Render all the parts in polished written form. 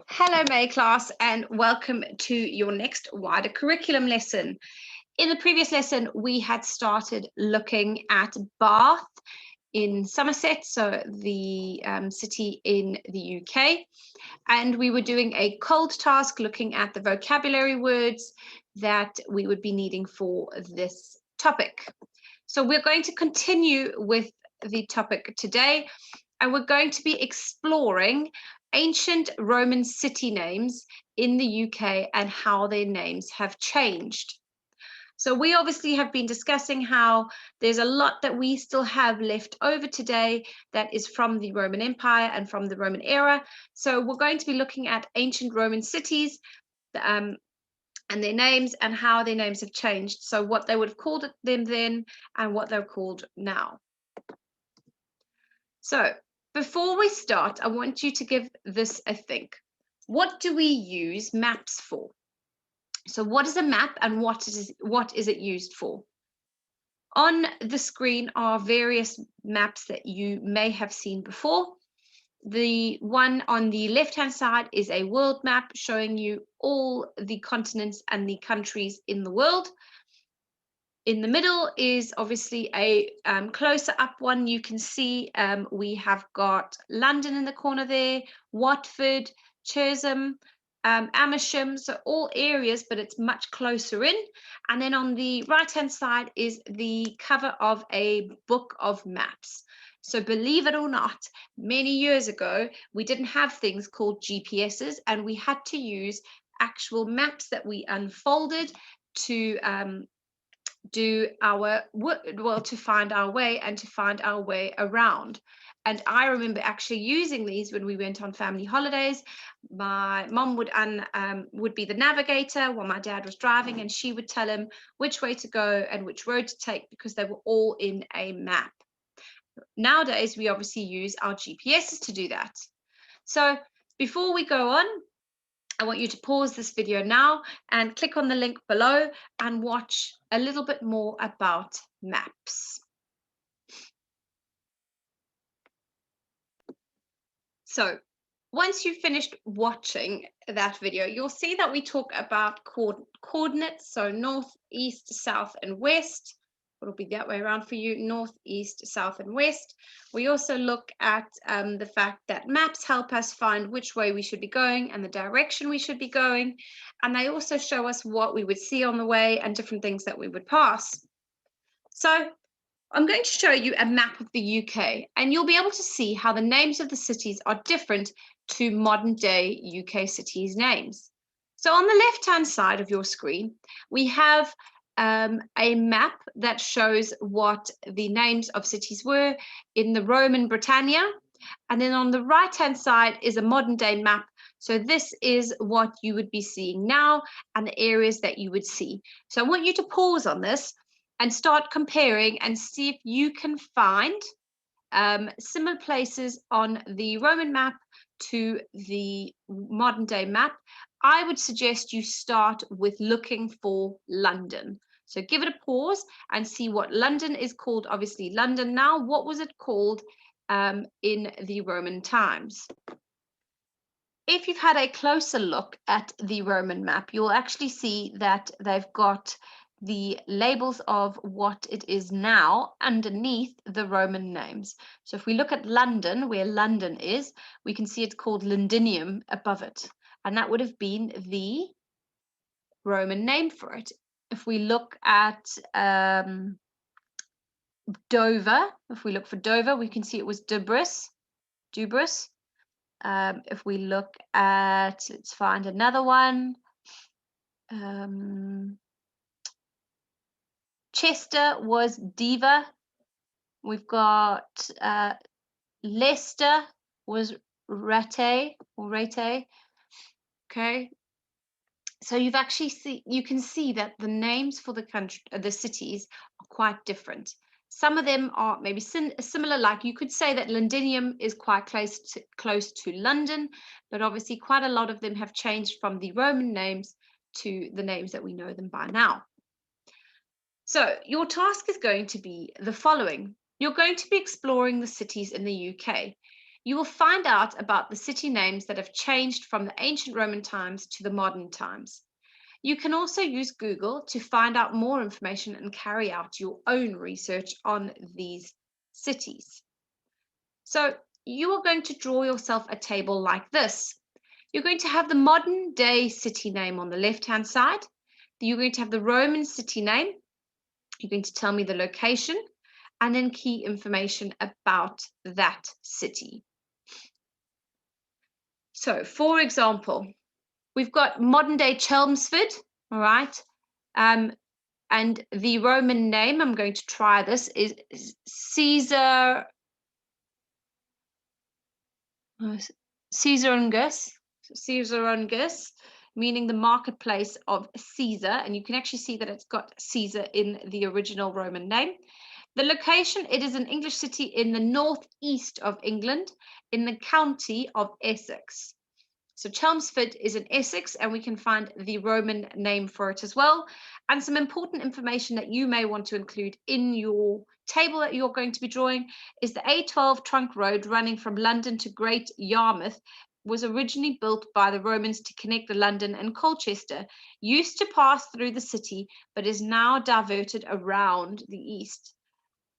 Hello, May class, and welcome to your next wider curriculum lesson. In the previous lesson, we had started looking at Bath in Somerset, so the city in the UK, and we were doing a cold task looking at the vocabulary words that we would be needing for this topic. So we're going to continue with the topic today, and we're going to be exploring ancient Roman city names in the UK and how their names have changed. So we obviously have been discussing how there's a lot that we still have left over today that is from the Roman Empire and from the Roman era. So we're going to be looking at ancient Roman cities and their names and how their names have changed. So what they would have called them then and what they're called now. So before we start, I want you to give this a think. What do we use maps for? So what is a map and what is it used for? On the screen are various maps that you may have seen before. The one on the left-hand side is a world map showing you all the continents and the countries in the world. In the middle is obviously a closer up one. You can see we have got London in the corner there, Watford, Chisholm, Amersham, so all areas, but it's much closer in. And then on the right-hand side is the cover of a book of maps. So believe it or not, many years ago, we didn't have things called GPSs, and we had to use actual maps that we unfolded to to find our way and to find our way around. And I remember actually using these when we went on family holidays. My mom would be the navigator while my dad was driving, and she would tell him which way to go and which road to take because they were all in a map. Nowadays, we obviously use our GPSs to do that. So before we go on, I want you to pause this video now and click on the link below and watch a little bit more about maps. So once you've finished watching that video, you'll see that we talk about coordinates, so north, east, south, and west. It'll be that way around for you, north, east, south, and west. We also look at the fact that maps help us find which way we should be going and the direction we should be going. And they also show us what we would see on the way and different things that we would pass. So I'm going to show you a map of the UK, and you'll be able to see how the names of the cities are different to modern day UK cities' names. So on the left-hand side of your screen, we have a map that shows what the names of cities were in the Roman Britannia. And then on the right-hand side is a modern day map. So this is what you would be seeing now and the areas that you would see. So I want you to pause on this and start comparing and see if you can find similar places on the Roman map to the modern day map. I would suggest you start with looking for London. So give it a pause and see what London is called. Obviously, London now. What was it called in the Roman times? If you've had a closer look at the Roman map, you'll actually see that they've got the labels of what it is now underneath the Roman names. So if we look at London, where London is, we can see it's called Londinium above it. And that would have been the Roman name for it. If we look at Dover, if we look for Dover, we can see it was Dubris. If we look at, let's find another one. Chester was Diva. We've got Leicester was Rate or Rate. Okay. So you can see that the names for the cities are quite different. Some of them are maybe similar, like you could say that Londinium is quite close to London, but obviously quite a lot of them have changed from the Roman names to the names that we know them by now. So your task is going to be the following. You're going to be exploring the cities in the UK. you will find out about the city names that have changed from the ancient Roman times to the modern times. You can also use Google to find out more information and carry out your own research on these cities. So you are going to draw yourself a table like this. You're going to have the modern day city name on the left-hand side. You're going to have the Roman city name. You're going to tell me the location and then key information about that city. So, for example, we've got modern day Chelmsford, all right? And the Roman name, I'm going to try this, is Caesarungus, meaning the marketplace of Caesar. And you can actually see that it's got Caesar in the original Roman name. The location, it is an English city in the northeast of England, in the county of Essex. So Chelmsford is in Essex, and we can find the Roman name for it as well. And some important information that you may want to include in your table that you're going to be drawing is the A12 trunk road running from London to Great Yarmouth was originally built by the Romans to connect London and Colchester, used to pass through the city, but is now diverted around the east.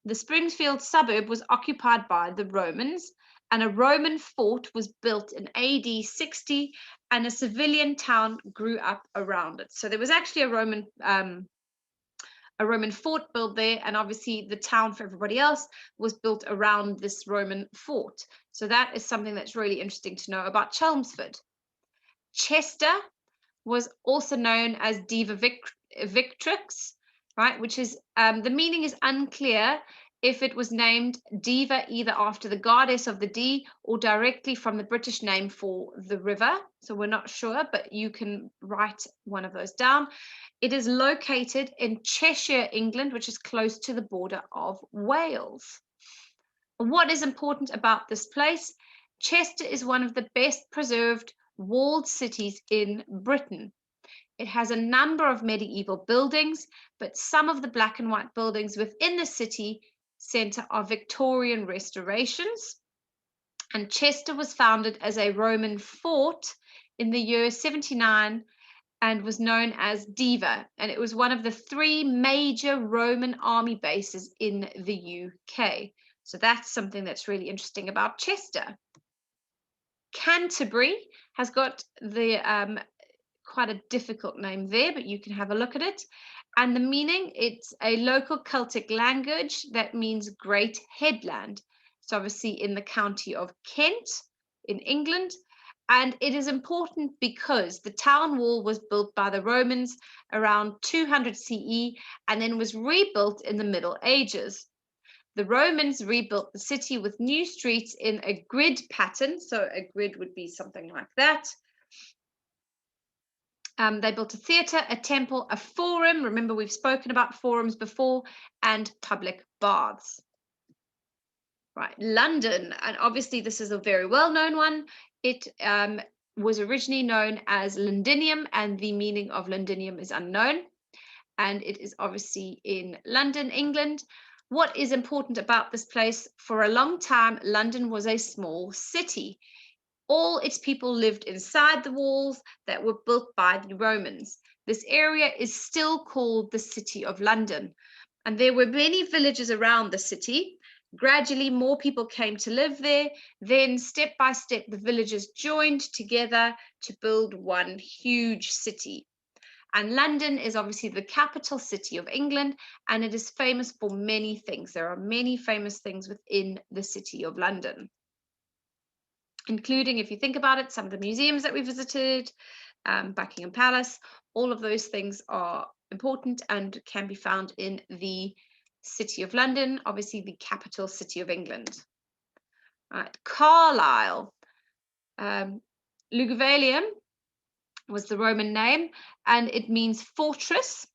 The Springfield suburb was occupied by the Romans, and a Roman fort was built in AD 60, and a civilian town grew up around it. So there was actually a Roman fort built there, and obviously the town for everybody else was built around this Roman fort. So that is something that's really interesting to know about Chelmsford. Chester was also known as Diva Victrix, right? Which is the meaning is unclear if it was named Diva either after the goddess of the Dee or directly from the British name for the river. So we're not sure, but you can write one of those down. It is located in Cheshire, England, which is close to the border of Wales. What is important about this place? Chester is one of the best preserved walled cities in Britain. It has a number of medieval buildings, but some of the black and white buildings within the city centre are Victorian restorations. And Chester was founded as a Roman fort in the year 79 and was known as Diva. And it was one of the 3 major Roman army bases in the UK. So that's something that's really interesting about Chester. Canterbury has got the quite a difficult name there, but you can have a look at it. And the meaning, it's a local Celtic language that means great headland. So obviously in the county of Kent in England. And it is important because the town wall was built by the Romans around 200 CE and then was rebuilt in the Middle Ages. The Romans rebuilt the city with new streets in a grid pattern. So a grid would be something like that. They built a theatre, a temple, a forum. Remember, we've spoken about forums before, and public baths. Right, London, and obviously this is a very well-known one. It was originally known as Londinium, and the meaning of Londinium is unknown. And it is obviously in London, England. What is important about this place? For a long time, London was a small city. All its people lived inside the walls that were built by the Romans. This area is still called the City of London. And there were many villages around the city. Gradually, more people came to live there. Then, step by step, the villages joined together to build one huge city. And London is obviously the capital city of England, and it is famous for many things. There are many famous things within the City of London, including, if you think about it, some of the museums that we visited, Buckingham Palace. All of those things are important and can be found in the City of London, obviously the capital city of England. All right, Carlisle. Luguvalium was the Roman name, and it means fortress,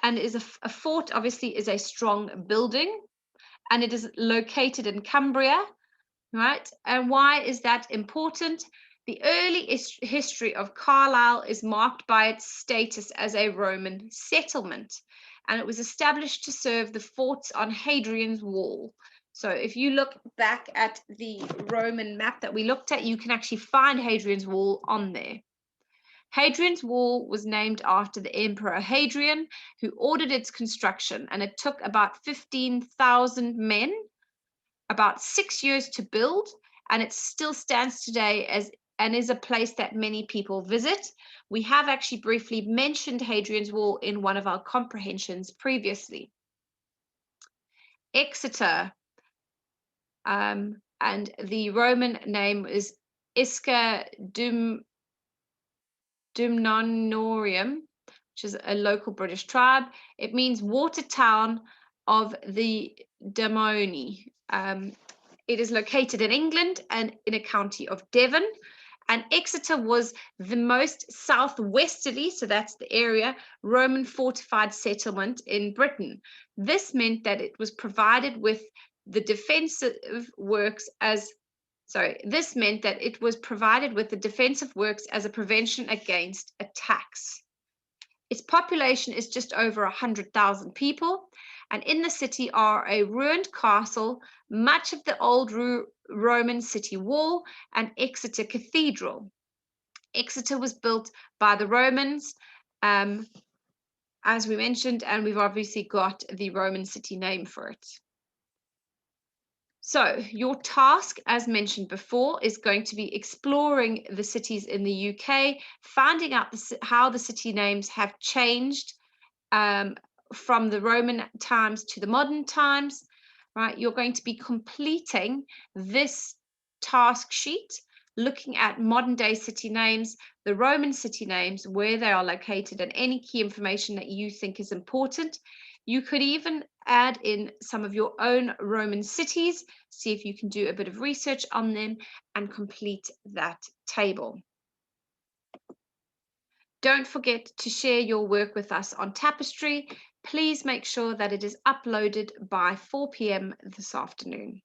and is a fort obviously is a strong building, and it is located in Cumbria, right? And why is that important? The early history of Carlisle is marked by its status as a Roman settlement, and it was established to serve the forts on Hadrian's wall. So if you look back at the Roman map that we looked at, you can actually find Hadrian's Wall on there. Hadrian's Wall was named after the Emperor Hadrian, who ordered its construction, and it took about 15,000 men, about 6 years to build, and it still stands today and is a place that many people visit. We have actually briefly mentioned Hadrian's Wall in one of our comprehensions previously. Exeter, and the Roman name is Isca Dumnonorium, which is a local British tribe. It means water town of the Damoni. It is located in England and in a county of Devon. And Exeter was the most southwesterly, so that's the area, Roman fortified settlement in Britain. This meant that it was provided with the defensive works as this meant that it was provided with the defensive works as a prevention against attacks. Its population is just over 100,000 people, and in the city are a ruined castle, much of the old Roman city wall, and Exeter Cathedral. Exeter was built by the Romans, as we mentioned, and we've obviously got the Roman city name for it. So your task, as mentioned before, is going to be exploring the cities in the UK, finding out how the city names have changed from the Roman times to the modern times, right? You're going to be completing this task sheet, looking at modern day city names, the Roman city names, where they are located, and any key information that you think is important. You could even add in some of your own Roman cities, see if you can do a bit of research on them and complete that table. Don't forget to share your work with us on Tapestry. Please make sure that it is uploaded by 4 p.m. this afternoon.